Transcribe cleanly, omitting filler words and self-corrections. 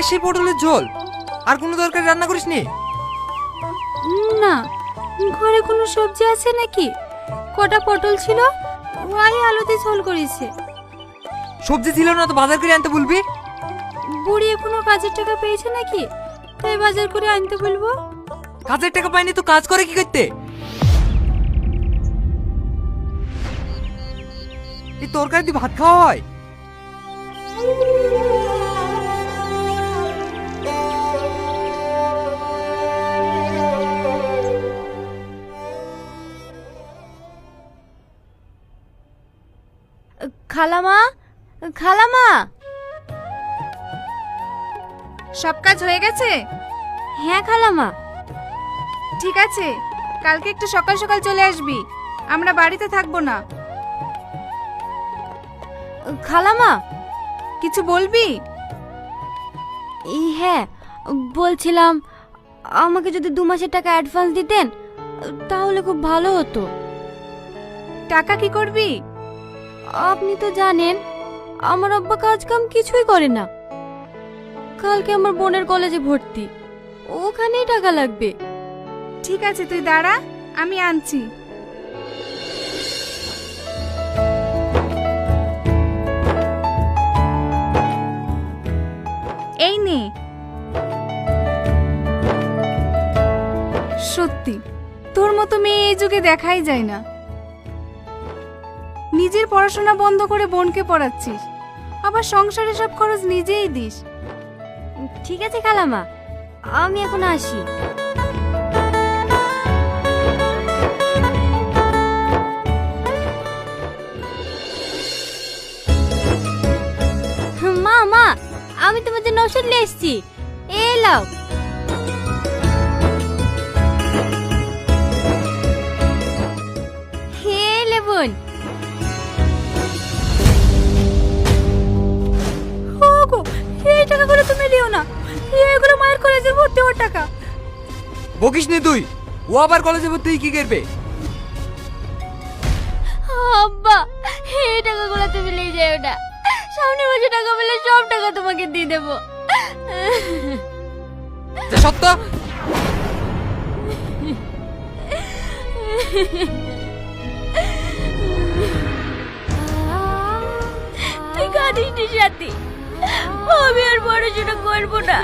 সেই পটলের ঝোল, আর কোনো তরকারি রান্না করিসনি? না, ঘরে কোনো সবজি আছে নাকি? কটা পটল ছিল, ওই আলুতে ঝোল করেছে। সবজি ছিল না তো বাজার করে আনতে বলবি। বুড়ি এখনো কাজের টাকা পেয়েছে নাকি, তাই বাজার করে আনতে বলবো? কাজের টাকা পাইনি তো কাজ করে কি করতে? এই তরকারি দিয়ে ভাত খাওয়া হয়? খালামা, খালামা, সব কাজ হয়ে গেছে? হ্যাঁ খালামা। ঠিক আছে, কালকে একটু সকাল সকাল চলে আসবি, আমরা বাড়িতে থাকবো না। খালামা, কিছু বলবি? হ্যাঁ বলছিলাম, আমাকে যদি 2 মাসের টাকা অ্যাডভান্স দিতেন তাহলে খুব ভালো হতো। টাকা কি করবি? আপনি তো জানেন আমার আব্বা কাজ কাম কিছুই করে না। কালকে আমার বোনের কলেজে ভর্তি, ওখানেই টাকা লাগবে। ঠিক আছে, তুই দাঁড়া, আমি আনছি। এই নে। সত্যি তোর মতো মেয়ে এই যুগে দেখাই যায় না। নিজের পড়াশোনা বন্ধ করে বোনকে পড়াচ্ছিস, আবার সংসারে সব খরচ নিজেই দিস। ঠিক আছে খালামা, আমি এখন আসি। মা মা, আমি তোমার জন্য ওষুধ নিয়ে এসেছি, এই লাও। হে লেবুন। ওগো, এই টাকাগুলো তুমি দিও না, এগুলো মায়ের কলেজের ভর্তি হওয়ার টাকা। বকিস নি তুই, ও আবার কলেজে ভর্তি হয়ে কি করবে? আব্বা, এই টাকাগুলো তুমি নিয়ে যাও না, সামনের মাসে টাকা পেলে সব টাকা তোমাকে দিয়ে দেবো। সত্য তুই কাঁদিস নি সাথী, আমি আর পড়াশোনা করবো না।